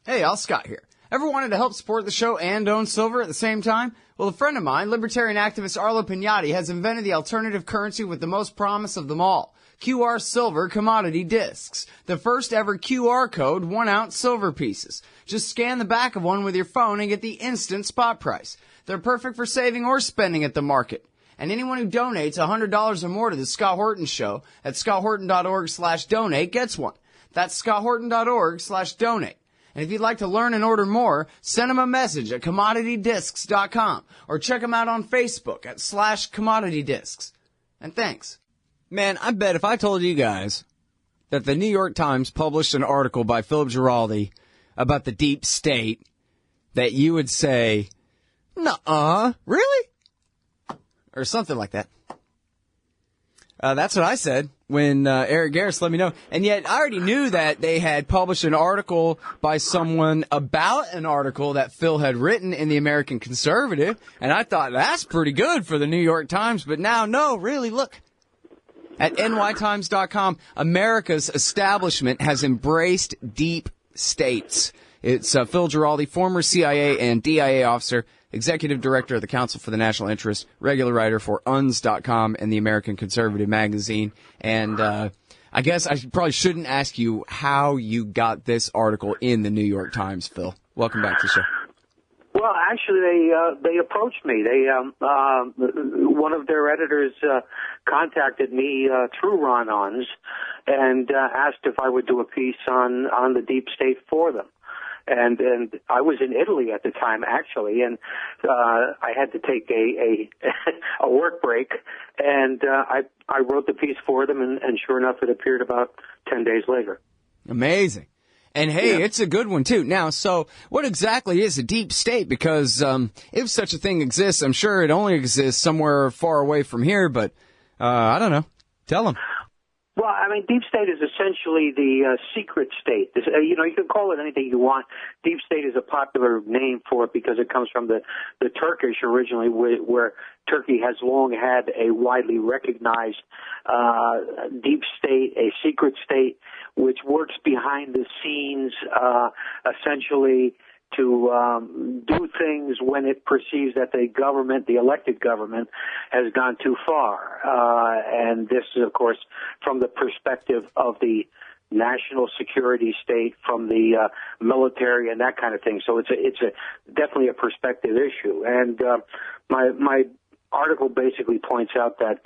Hey, Al Scott here. Ever wanted to help support the show and own silver at the same time? Well, a friend of mine, libertarian activist Arlo Pignatti, has invented the alternative currency with the most promise of them all. QR Silver Commodity Discs. The first ever QR code 1-ounce silver pieces. Just scan the back of one with your phone and get the instant spot price. They're perfect for saving or spending at the market. And anyone who donates $100 or more to the Scott Horton Show at scotthorton.org/donate gets one. That's scotthorton.org/donate. And if you'd like to learn and order more, send them a message at commoditydiscs.com or check them out on Facebook at /commoditydiscs. And thanks. Man, I bet if I told you guys that the New York Times published an article by Philip Giraldi about the deep state, that you would say, nuh-uh, really? Or something like that. That's what I said when Eric Garris let me know. And yet I already knew that they had published an article by someone about an article that Phil had written in the American Conservative. And I thought, that's pretty good for the New York Times. But now, no, really, look. At nytimes.com, America's establishment has embraced deep states. It's Phil Giraldi, former CIA and DIA officer, executive director of the Council for the National Interest, regular writer for UNS.com and the American Conservative magazine. And I guess I probably shouldn't ask you how you got this article in the New York Times, Phil. Welcome back to the show. Well, actually, they approached me. One of their editors contacted me through Ron Ons and asked if I would do a piece on the deep state for them. And I was in Italy at the time, actually, and I had to take a work break, and I wrote the piece for them, and sure enough, it appeared about 10 days later. Amazing. And, hey, It's a good one, too. Now, so what exactly is a deep state? Because if such a thing exists, I'm sure it only exists somewhere far away from here, but I don't know. Tell them. Well, I mean, deep state is essentially the secret state. You can call it anything you want. Deep state is a popular name for it because it comes from the Turkish originally, where Turkey has long had a widely recognized deep state, a secret state, which works behind the scenes, essentially to do things when it perceives that the government, the elected government, has gone too far. And this is, of course, from the perspective of the national security state, from the military and that kind of thing. So it's definitely a perspective issue. And my article basically points out that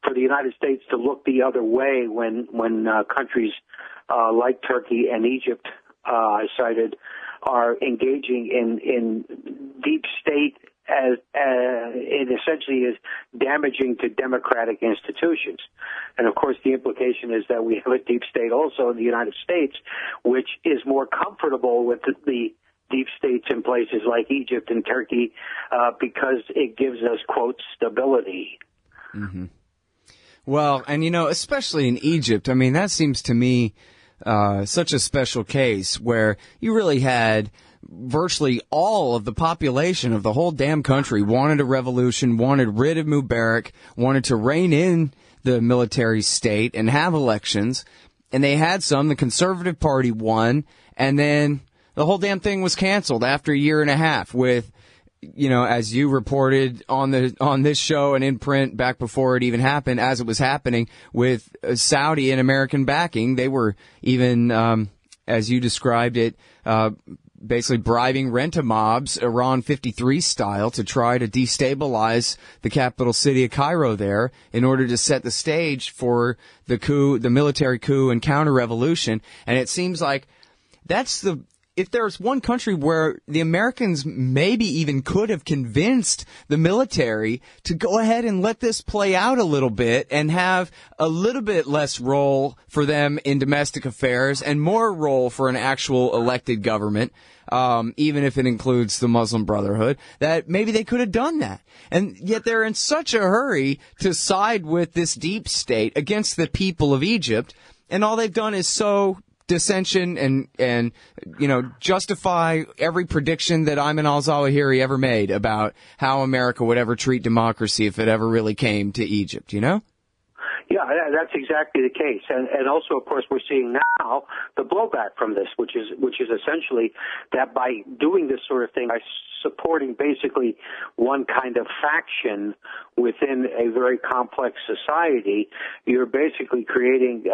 for the United States to look the other way when countries like Turkey and Egypt, I cited, are engaging in deep state as it essentially is damaging to democratic institutions. And of course the implication is that we have a deep state also in the United States, which is more comfortable with the deep states in places like Egypt and Turkey because it gives us, quote, stability. Mm-hmm. Well, and especially in Egypt, I mean, that seems to me such a special case where you really had virtually all of the population of the whole damn country wanted a revolution, wanted rid of Mubarak, wanted to rein in the military state and have elections. And they had some. The Conservative Party won. And then the whole damn thing was canceled after a year and a half with, as you reported on this show and in print back before it even happened, as it was happening with Saudi and American backing. They were even, as you described it, basically bribing rent-a-mobs, Iran 53 style, to try to destabilize the capital city of Cairo there in order to set the stage for the coup, the military coup and counter-revolution. And it seems like if there's one country where the Americans maybe even could have convinced the military to go ahead and let this play out a little bit and have a little bit less role for them in domestic affairs and more role for an actual elected government, even if it includes the Muslim Brotherhood, that maybe they could have done that. And yet they're in such a hurry to side with this deep state against the people of Egypt, and all they've done is sow dissension and justify every prediction that Ayman al-Zawahiri ever made about how America would ever treat democracy if it ever really came to Egypt, Yeah, Yeah, that's exactly the case, and also, of course, we're seeing now the blowback from this, which is essentially that by doing this sort of thing, by supporting basically one kind of faction within a very complex society, you're basically creating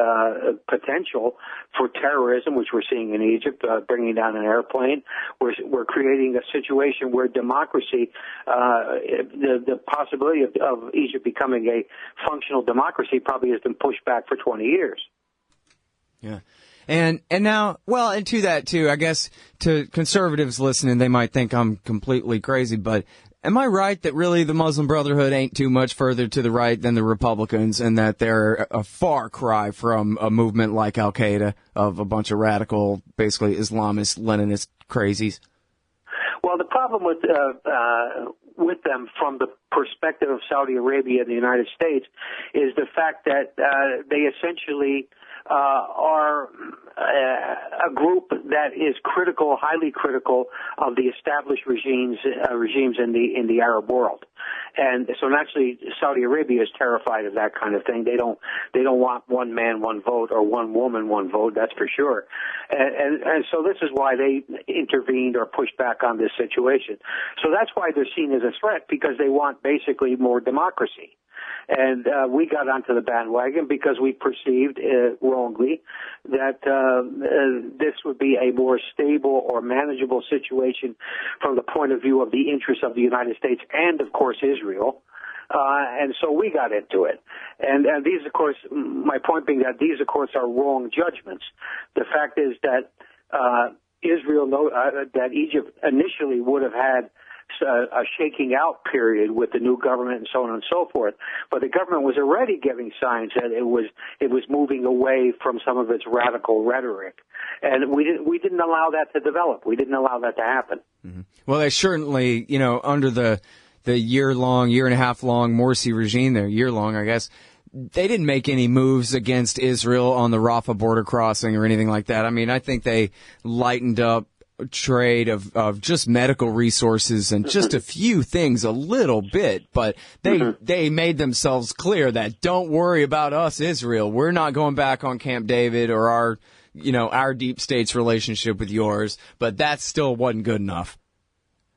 potential for terrorism, which we're seeing in Egypt, bringing down an airplane. We're creating a situation where democracy, the possibility of Egypt becoming a functional democracy probably has been pushed back for 20 years. Yeah. And now, well, and to that too, I guess to conservatives listening, they might think I'm completely crazy, but am I right that really the Muslim Brotherhood ain't too much further to the right than the Republicans, and that they're a far cry from a movement like Al-Qaeda of a bunch of radical, basically Islamist, Leninist crazies? Well, the problem with them from the perspective of Saudi Arabia and the United States is the fact that they essentially are a group that is critical, highly critical of the established regimes in the Arab world, and so naturally Saudi Arabia is terrified of that kind of thing. They don't want one man, one vote, or one woman, one vote. That's for sure, and so this is why they intervened or pushed back on this situation. So that's why they're seen as a threat, because they want basically more democracy. And we got onto the bandwagon because we perceived wrongly that this would be a more stable or manageable situation from the point of view of the interests of the United States and, of course, Israel. And so we got into it. And these, of course, my point being that these, of course, are wrong judgments. The fact is that that Egypt initially would have had a shaking out period with the new government and so on and so forth, but the government was already giving signs that it was moving away from some of its radical rhetoric, and we didn't allow that to develop. We didn't allow that to happen. Mm-hmm. Well, they certainly, under the year and a half long Morsi regime, there, year long, I guess, they didn't make any moves against Israel on the Rafah border crossing or anything like that. I mean, I think they lightened up trade of just medical resources and just a few things a little bit, but they made themselves clear that don't worry about us, Israel. We're not going back on Camp David or our deep state's relationship with yours, but that still wasn't good enough.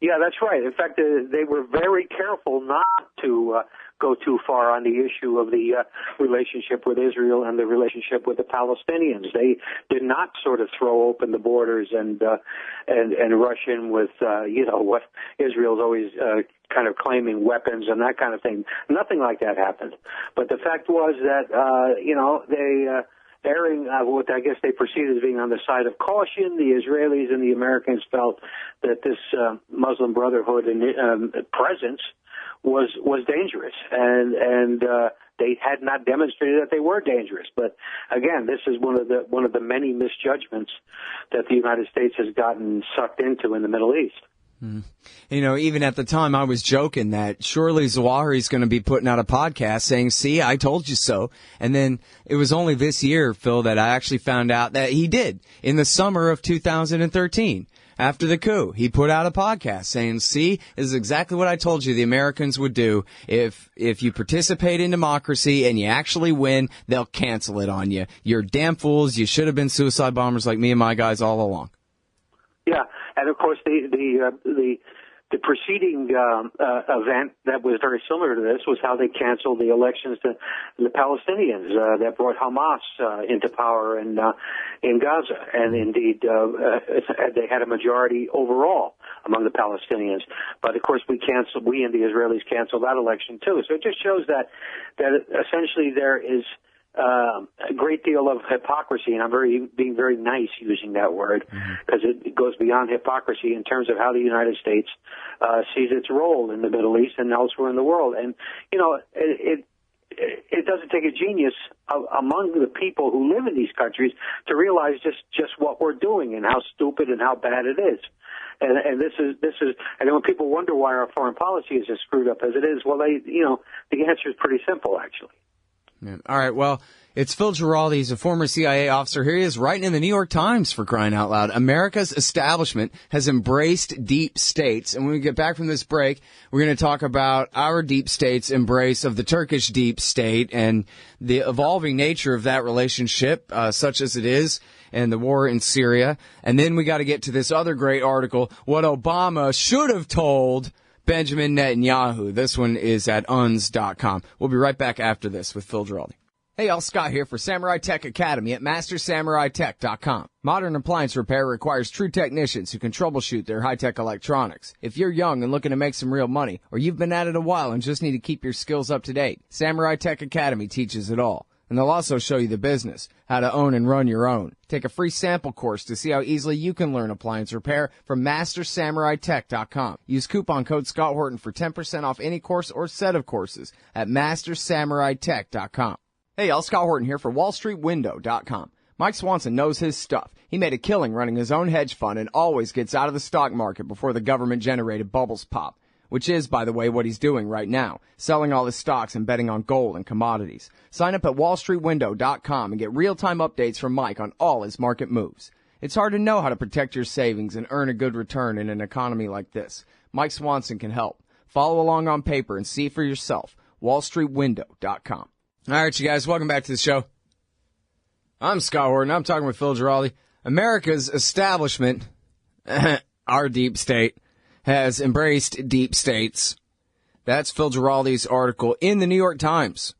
Yeah, that's right. In fact, they were very careful not to go too far on the issue of the relationship with Israel and the relationship with the Palestinians. They did not sort of throw open the borders and rush in with what Israel's always kind of claiming weapons and that kind of thing. Nothing like that happened. But the fact was that they erring what I guess they perceived as being on the side of caution. The Israelis and the Americans felt that this Muslim Brotherhood presence was dangerous, and they had not demonstrated that they were dangerous. But again, this is one of the many misjudgments that the United States has gotten sucked into in the Middle East. Mm. Even at the time, I was joking that surely Zawahiri's going to be putting out a podcast saying, "See, I told you so." And then it was only this year, Phil, that I actually found out that he did in the summer of 2013. After the coup, he put out a podcast saying, "See, this is exactly what I told you the Americans would do. If you participate in democracy and you actually win, they'll cancel it on you. You're damn fools. You should have been suicide bombers like me and my guys all along." Yeah, and of course the preceding event that was very similar to this was how they canceled the elections to the Palestinians that brought Hamas into power in Gaza, and indeed they had a majority overall among the Palestinians. But of course we and the Israelis canceled that election too. So it just shows that essentially there is a great deal of hypocrisy, and I'm being very nice using that word because it goes beyond hypocrisy in terms of how the United States sees its role in the Middle East and elsewhere in the world. And it doesn't take a genius among the people who live in these countries to realize just what we're doing and how stupid and how bad it is. And this is, and when people wonder why our foreign policy is as screwed up as it is, well, the answer is pretty simple, actually. Yeah. All right. Well, It's Phil Giraldi. He's a former CIA officer. Here he is writing in the New York Times, for crying out loud. America's establishment has embraced deep states. And when we get back from this break, we're going to talk about our deep state's embrace of the Turkish deep state and the evolving nature of that relationship, such as it is, and the war in Syria. And then we got to get to this other great article, what Obama should have told Benjamin Netanyahu. This one is at uns.com. We'll be right back after this with Phil Giraldi. Hey, y'all, Scott here for Samurai Tech Academy at MasterSamuraiTech.com. Modern appliance repair requires true technicians who can troubleshoot their high-tech electronics. If you're young and looking to make some real money, or you've been at it a while and just need to keep your skills up to date, Samurai Tech Academy teaches it all. And they'll also show you the business, how to own and run your own. Take a free sample course to see how easily you can learn appliance repair from MasterSamuraiTech.com. Use coupon code Scott Horton for 10% off any course or set of courses at MasterSamuraiTech.com. Hey, y'all, Scott Horton here for WallStreetWindow.com. Mike Swanson knows his stuff. He made a killing running his own hedge fund and always gets out of the stock market before the government-generated bubbles pop, which is, by the way, what he's doing right now, selling all his stocks and betting on gold and commodities. Sign up at WallStreetWindow.com and get real-time updates from Mike on all his market moves. It's hard to know how to protect your savings and earn a good return in an economy like this. Mike Swanson can help. Follow along on paper and see for yourself. WallStreetWindow.com. All right, you guys, welcome back to the show. I'm Scott Horton. I'm talking with Phil Giraldi. America's establishment, our deep state, has embraced deep states. That's Phil Giraldi's article in the New York Times.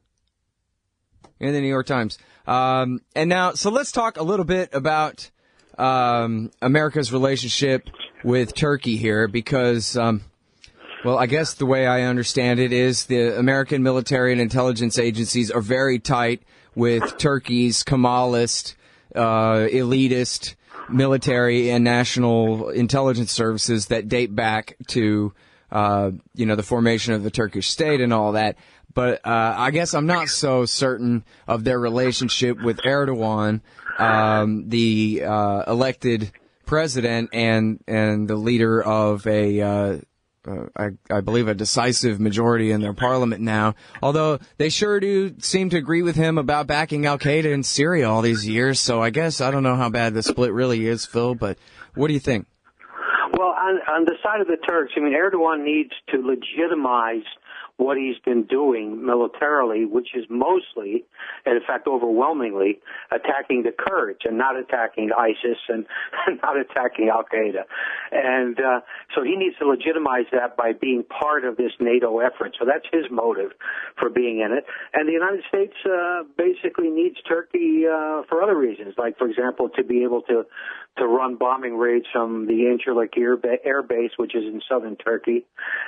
In the New York Times. And now, so let's talk a little bit about America's relationship with Turkey here, because well, I guess the way I understand it is the American military and intelligence agencies are very tight with Turkey's Kemalist, elitist military and national intelligence services that date back to, the formation of the Turkish state and all that. But I guess I'm not so certain of their relationship with Erdogan, the elected president and the leader of I believe a decisive majority in their parliament now, although they sure do seem to agree with him about backing al-Qaeda in Syria all these years. So I guess I don't know how bad the split really is, Phil, but what do you think? Well, on the side of the Turks, I mean, Erdogan needs to legitimize what he's been doing militarily, which is mostly, and in fact overwhelmingly, attacking the Kurds and not attacking ISIS and not attacking Al-Qaeda. And so he needs to legitimize that by being part of this NATO effort. So that's his motive for being in it. And the United States basically needs Turkey for other reasons, like, for example, to be able to run bombing raids from the Incirlik air base, which is in southern Turkey,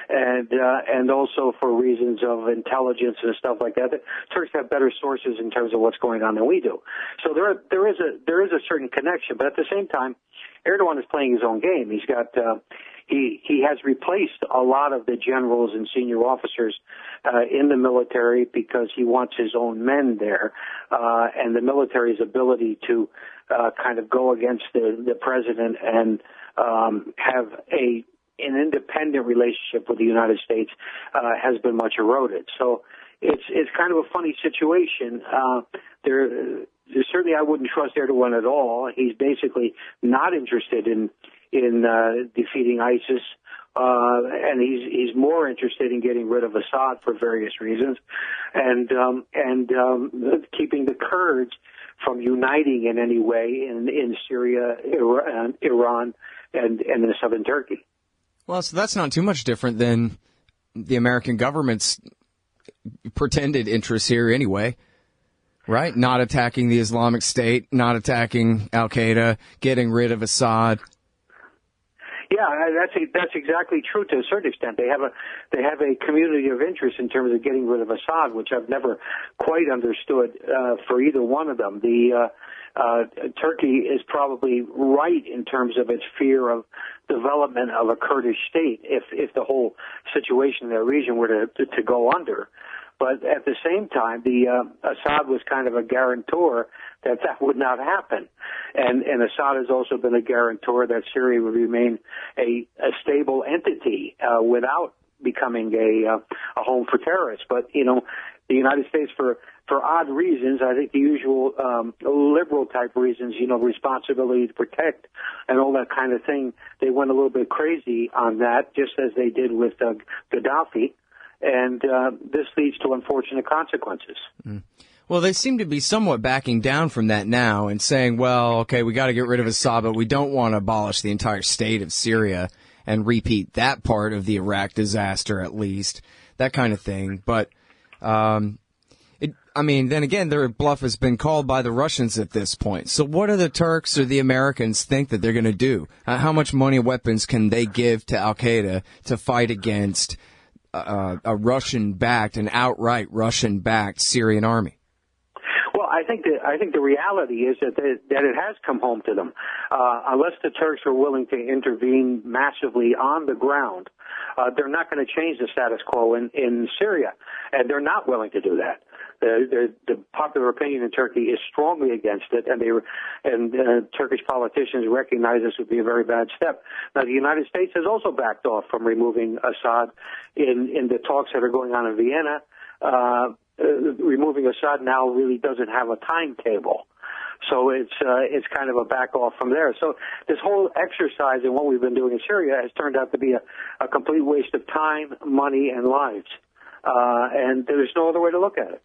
and also for reasons of intelligence and stuff like that. The Turks have better sources in terms of what's going on than we do. So there is a certain connection, but at the same time, Erdogan is playing his own game. He's got he has replaced a lot of the generals and senior officers in the military because he wants his own men there, and the military's ability to kind of go against the president and have an independent relationship with the United States has been much eroded. So it's kind of a funny situation. Certainly I wouldn't trust Erdogan at all. He's basically not interested in defeating ISIS, and he's more interested in getting rid of Assad for various reasons, and keeping the Kurds from uniting in any way in Syria, Iran, and in southern Turkey. Well, so that's not too much different than the American government's pretended interests here anyway, right? Not attacking the Islamic State, not attacking Al-Qaeda, getting rid of Assad. Yeah, that's exactly true to a certain extent. They have a community of interest in terms of getting rid of Assad, which I've never quite understood for either one of them. Turkey is probably right in terms of its fear of development of a Kurdish state if the whole situation in that region were to go under. But at the same time, Assad was kind of a guarantor that would not happen. And Assad has also been a guarantor that Syria would remain a stable entity without becoming a home for terrorists. But, the United States, for odd reasons, I think the usual liberal type reasons, responsibility to protect and all that kind of thing, they went a little bit crazy on that, just as they did with Gaddafi. And this leads to unfortunate consequences. Mm. Well, they seem to be somewhat backing down from that now and saying, well, okay, we got to get rid of Assad, but we don't want to abolish the entire state of Syria and repeat that part of the Iraq disaster, at least, that kind of thing. But then again, their bluff has been called by the Russians at this point. So what do the Turks or the Americans think that they're going to do? How much money and weapons can they give to al-Qaeda to fight against a Russian-backed, an outright Russian-backed Syrian army? Well, I think the reality is that it has come home to them. Unless the Turks are willing to intervene massively on the ground, they're not going to change the status quo in Syria, and they're not willing to do that. The popular opinion in Turkey is strongly against it, and Turkish politicians recognize this would be a very bad step. Now, the United States has also backed off from removing Assad in the talks that are going on in Vienna. Removing Assad now really doesn't have a timetable. So it's kind of a back off from there. So this whole exercise in what we've been doing in Syria has turned out to be a complete waste of time, money, and lives. And there's no other way to look at it.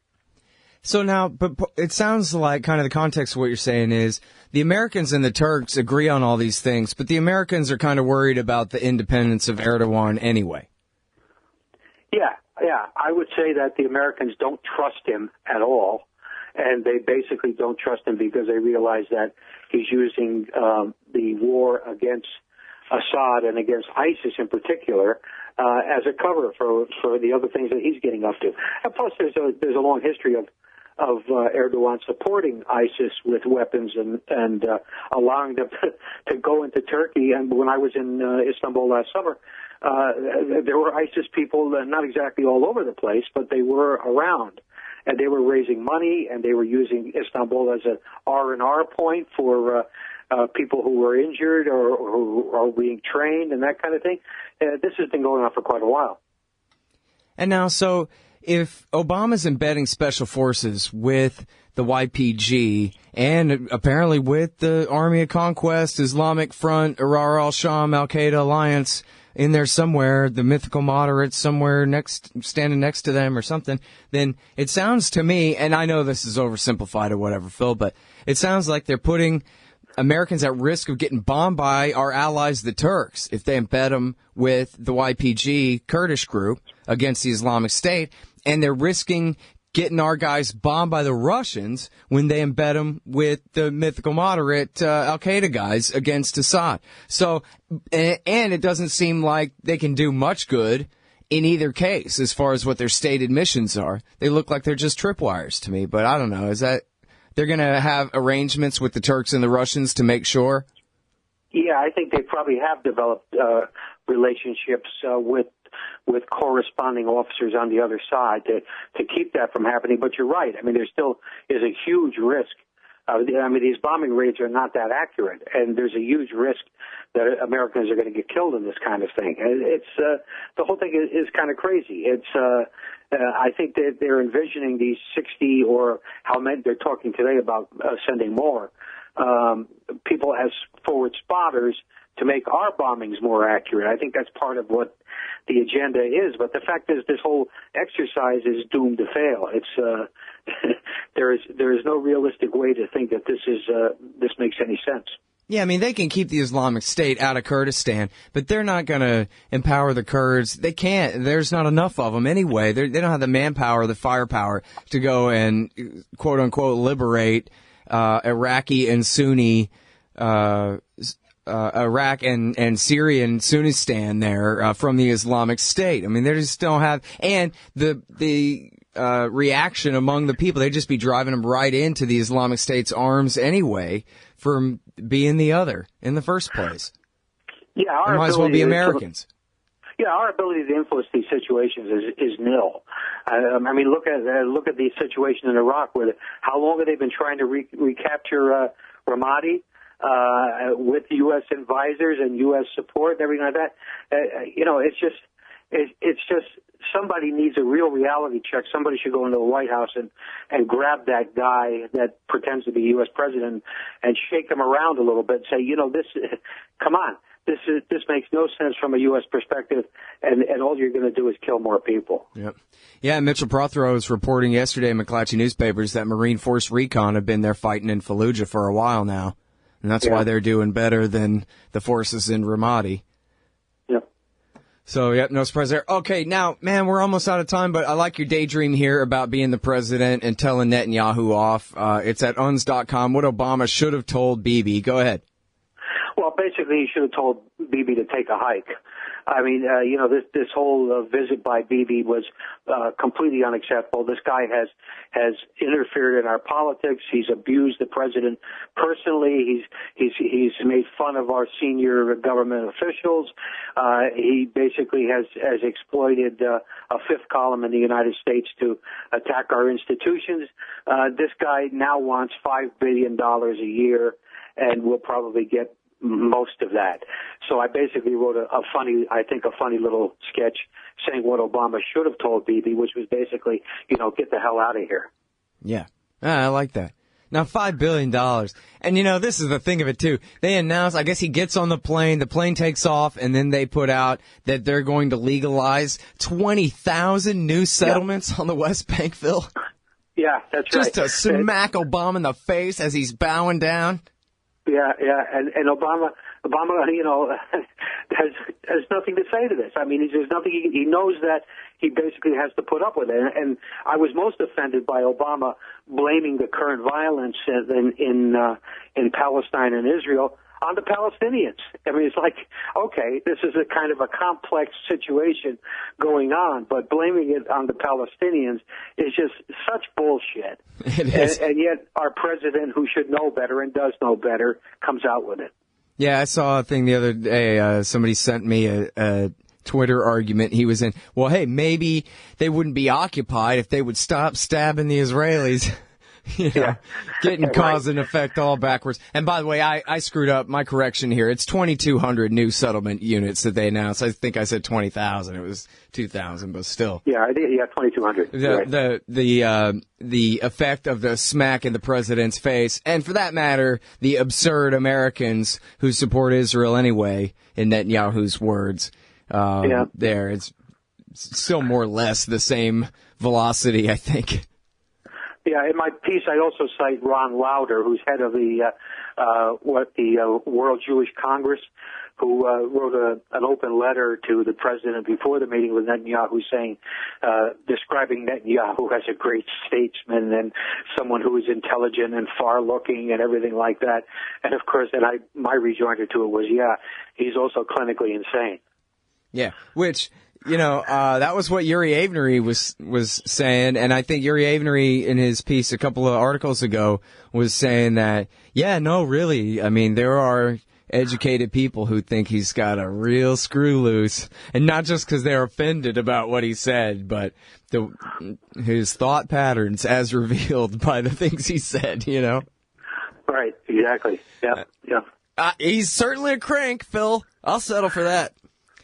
So now, but it sounds like kind of the context of what you're saying is the Americans and the Turks agree on all these things, but the Americans are kind of worried about the independence of Erdogan anyway. Yeah. I would say that the Americans don't trust him at all, and they basically don't trust him because they realize that he's using the war against Assad and against ISIS in particular as a cover for the other things that he's getting up to. And plus, there's a long history of Erdogan supporting ISIS with weapons and allowing them to go into Turkey. And when I was in Istanbul last summer, there were ISIS people, not exactly all over the place, but they were around. And they were raising money, and they were using Istanbul as an R&R point for people who were injured or who are being trained and that kind of thing. This has been going on for quite a while. And now, so if Obama's embedding special forces with the YPG and apparently with the Army of Conquest, Islamic Front, Ahrar al-Sham, Al-Qaeda alliance in there somewhere, the mythical moderates somewhere standing next to them or something, then it sounds to me, and I know this is oversimplified or whatever, Phil, but it sounds like they're putting Americans at risk of getting bombed by our allies, the Turks, if they embed them with the YPG Kurdish group against the Islamic State, and they're risking getting our guys bombed by the Russians when they embed them with the mythical moderate Al-Qaeda guys against Assad. So, and it doesn't seem like they can do much good in either case as far as what their stated missions are. They look like they're just tripwires to me, but I don't know. Is that they're going to have arrangements with the Turks and the Russians to make sure? Yeah, I think they probably have developed relationships with corresponding officers on the other side to keep that from happening. But you're right. I mean, there still is a huge risk. These bombing raids are not that accurate, and there's a huge risk that Americans are going to get killed in this kind of thing. It's the whole thing is kind of crazy. I think that they're envisioning these 60 or how many they're talking today about sending more people as forward spotters to make our bombings more accurate. I think that's part of what the agenda is. But the fact is, this whole exercise is doomed to fail. It's there is no realistic way to think that this makes any sense. Yeah, I mean, they can keep the Islamic State out of Kurdistan, but they're not going to empower the Kurds. They can't. There's not enough of them anyway. They don't have the manpower, the firepower to go and, quote unquote, liberate Iraqi and Sunni Iraq and Syrian Sunnistan there from the Islamic State. I mean, they just don't have, and the reaction among the people, they'd just be driving them right into the Islamic State's arms anyway from being the other in the first place. Yeah, our might as well be Americans. Our ability to influence these situations is nil. I mean, look at the situation in Iraq, where how long have they been trying to recapture Ramadi? With U.S. advisors and U.S. support and everything like that. It's just It's just somebody needs a real reality check. Somebody should go into the White House and grab that guy that pretends to be U.S. president and shake him around a little bit and say, this, come on. This makes no sense from a U.S. perspective, and all you're going to do is kill more people. Yep. Yeah, Mitchell Prothero was reporting yesterday in McClatchy newspapers that Marine Force Recon have been there fighting in Fallujah for a while now, and that's why they're doing better than the forces in Ramadi. Yep. So, yep, no surprise there. Okay, now, man, we're almost out of time, but I like your daydream here about being the president and telling Netanyahu off. It's at uns.com. What Obama should have told Bibi. Go ahead. Well, basically, he should have told Bibi to take a hike. I mean, this whole visit by Bibi was completely unacceptable. This guy has interfered in our politics. He's abused the president personally. He's made fun of our senior government officials. He basically has exploited a fifth column in the United States to attack our institutions. This guy now wants $5 billion a year, and will probably get most of that. So I basically wrote a funny little sketch saying what Obama should have told Bibi, which was basically, get the hell out of here. Yeah. I like that. Now, $5 billion. And, this is the thing of it, too. They announced, I guess he gets on the plane takes off, and then they put out that they're going to legalize 20,000 new settlements on the West Bank, Phil. Yeah, that's Just right. to smack Obama in the face as he's bowing down. Yeah, and Obama, has nothing to say to this. I mean, there's nothing he knows that he basically has to put up with it. And I was most offended by Obama blaming the current violence in Palestine and Israel on the Palestinians. I mean, it's like, okay, this is a kind of a complex situation going on, but blaming it on the Palestinians is just such bullshit. It is. And yet our president, who should know better and does know better, comes out with it. Yeah, I saw a thing the other day. Somebody sent me a Twitter argument he was in. Well, hey, maybe they wouldn't be occupied if they would stop stabbing the Israelis. Getting cause and effect all backwards. And by the way, I screwed up. My correction here. It's 2,200 new settlement units that they announced. I think I said 20,000. It was 2,000, but still. Yeah, 2,200. The effect of the smack in the president's face, and for that matter, the absurd Americans who support Israel anyway, in Netanyahu's words. There, it's still more or less the same velocity, I think. Yeah, in my piece, I also cite Ron Lauder, who's head of the World Jewish Congress, who wrote an open letter to the president before the meeting with Netanyahu, saying, describing Netanyahu as a great statesman and someone who is intelligent and far-looking and everything like that. And of course, my rejoinder to it was, he's also clinically insane. Yeah, which. That was what Yuri Avery was saying, and I think Yuri Avery in his piece a couple of articles ago was saying that, really, I mean, there are educated people who think he's got a real screw loose, and not just because they're offended about what he said, but his thought patterns as revealed by the things he said, Right, exactly, yeah. He's certainly a crank, Phil. I'll settle for that.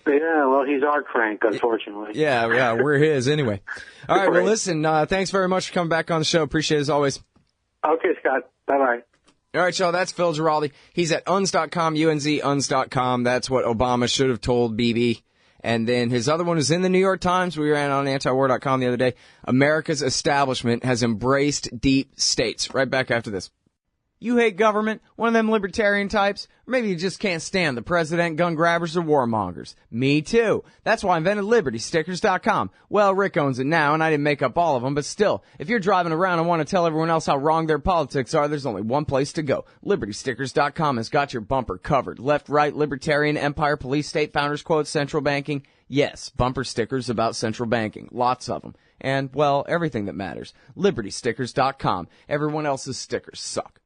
Yeah, well, he's our crank, unfortunately. Yeah, we're his anyway. All right, well, listen, thanks very much for coming back on the show. Appreciate it as always. Okay, Scott. Bye-bye. All right, y'all, that's Phil Giraldi. He's at uns.com, uns.com. That's what Obama should have told Bibi. And then his other one is in the New York Times. We ran on antiwar.com the other day. America's establishment has embraced deep states. Right back after this. You hate government, one of them libertarian types, or maybe you just can't stand the president, gun grabbers, or warmongers. Me too. That's why I invented LibertyStickers.com. Well, Rick owns it now, and I didn't make up all of them, but still, if you're driving around and want to tell everyone else how wrong their politics are, there's only one place to go. LibertyStickers.com has got your bumper covered. Left, right, libertarian, empire, police, state, founders quotes, central banking. Yes, bumper stickers about central banking. Lots of them. And, well, everything that matters. LibertyStickers.com. Everyone else's stickers suck.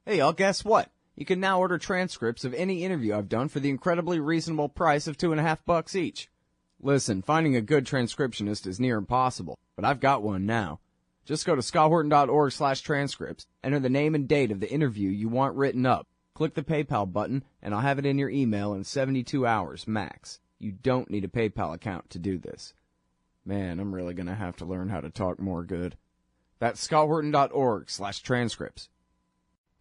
Hey, y'all, guess what? You can now order transcripts of any interview I've done for the incredibly reasonable price of $2.50 each. Listen, finding a good transcriptionist is near impossible, but I've got one now. Just go to scotthorton.org/transcripts, enter the name and date of the interview you want written up, click the PayPal button, and I'll have it in your email in 72 hours max. You don't need a PayPal account to do this. Man, I'm really going to have to learn how to talk more good. That's scotthorton.org/transcripts.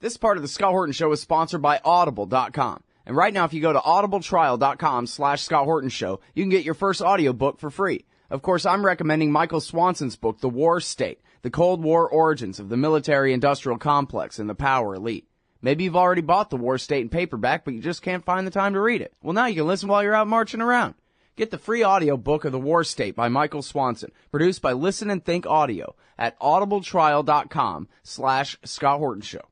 This part of the Scott Horton Show is sponsored by Audible.com. And right now, if you go to audibletrial.com/Scott Horton Show, you can get your first audiobook for free. Of course, I'm recommending Michael Swanson's book, The War State, The Cold War Origins of the Military-Industrial Complex and the Power Elite. Maybe you've already bought The War State in paperback, but you just can't find the time to read it. Well, now you can listen while you're out marching around. Get the free audiobook of The War State by Michael Swanson, produced by Listen and Think Audio at audibletrial.com/Scott Horton Show.